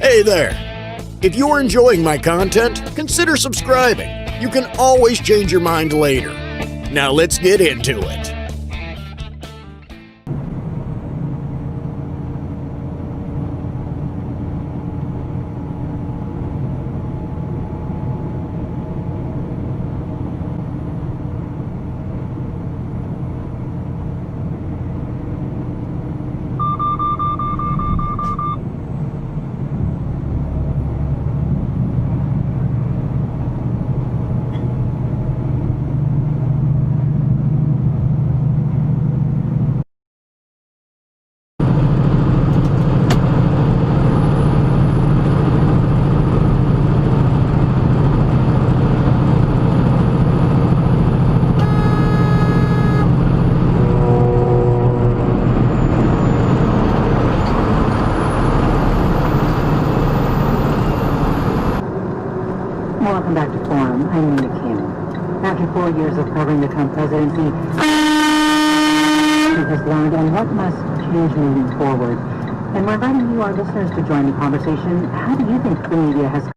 Hey there! If you're enjoying my content, consider subscribing. You can always change your mind later. Now let's get into it. Welcome back to Forum. I'm Nina Kim. After 4 years of covering the Trump presidency, he has learned and what must change moving forward. And we're inviting you, our listeners, to join the conversation. How do you think the media has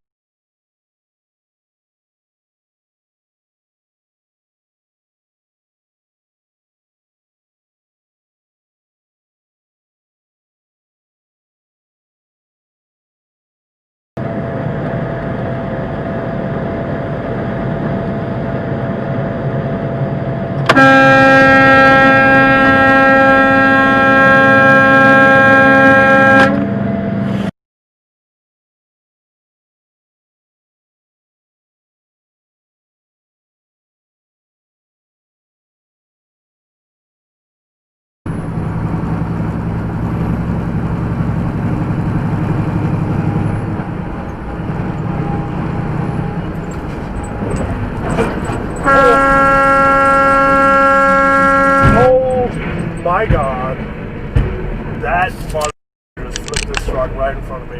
my God, that mother just flipped this truck right in front of me.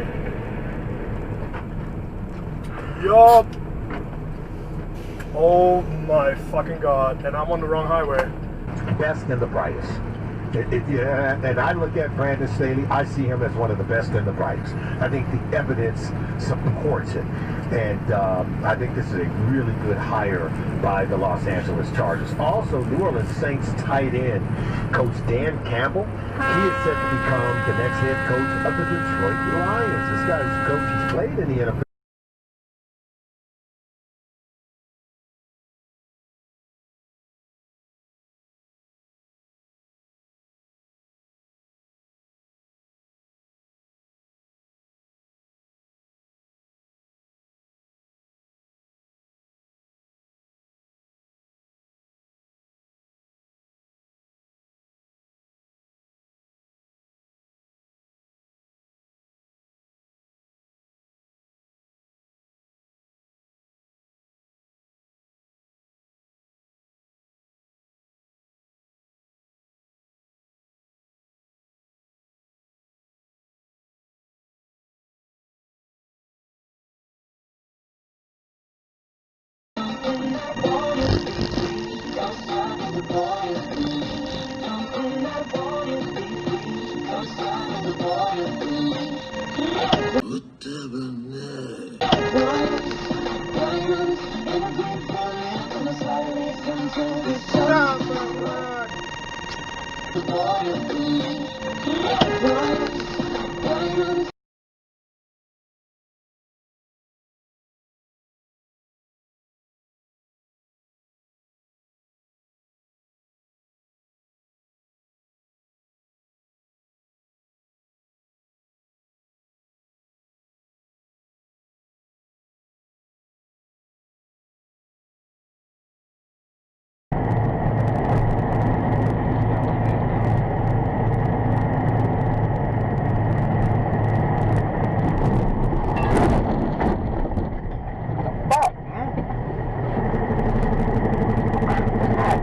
Yup. Oh my fucking God. And I'm on the wrong highway. Best and the brightest. Yeah, and I look at Brandon Staley, I see him as one of the best and the brightest. I think the evidence supports it. And I think this is a really good hire by the Los Angeles Chargers. Also, New Orleans Saints tight end coach Dan Campbell, he is set to become the next head coach of the Detroit Lions. This guy's coach, he's played in the NFL.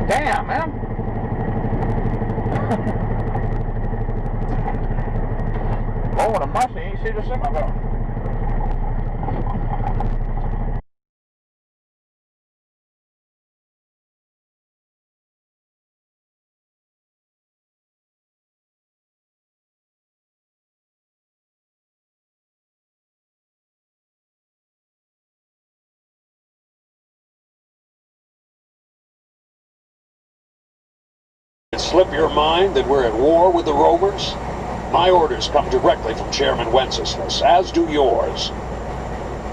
Damn, man. Lord of mercy, you see the semi Slip your mind that we're at war with the Rovers? My orders come directly from Chairman Wenceslas, as do yours.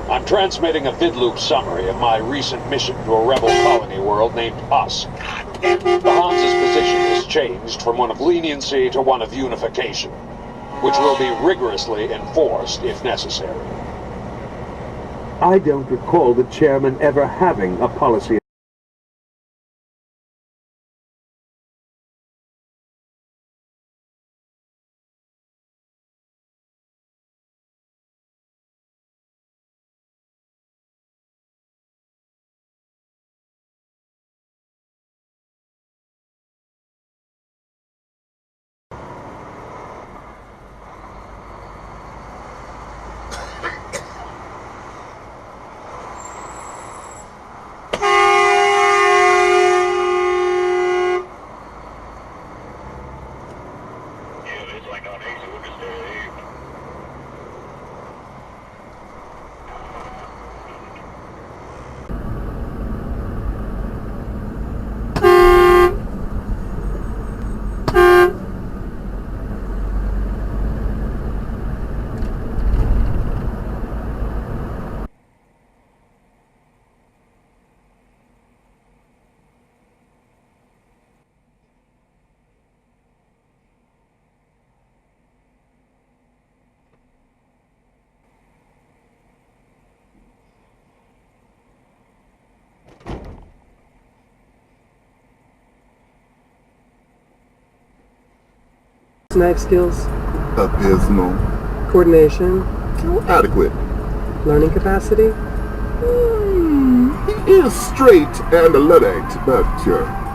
I'm transmitting a vidloop summary of my recent mission to a rebel colony world named Us. The Hans's position has changed from one of leniency to one of unification, which will be rigorously enforced if necessary. I don't recall the chairman ever having a policy. Knife skills, abysmal, coordination, adequate. learning capacity. He is straight and alert, but,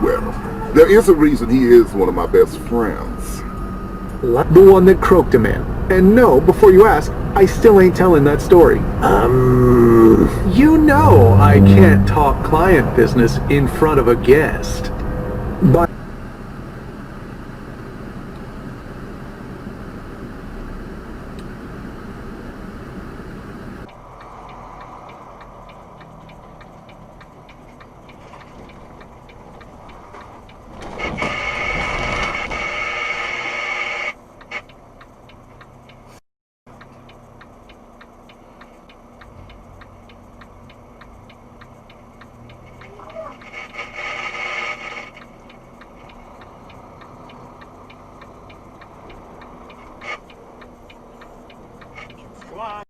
well, there is a reason he is one of my best friends. The one that croaked him in. And no, before you ask, I still ain't telling that story. You know I can't talk client business in front of a guest. But Come on.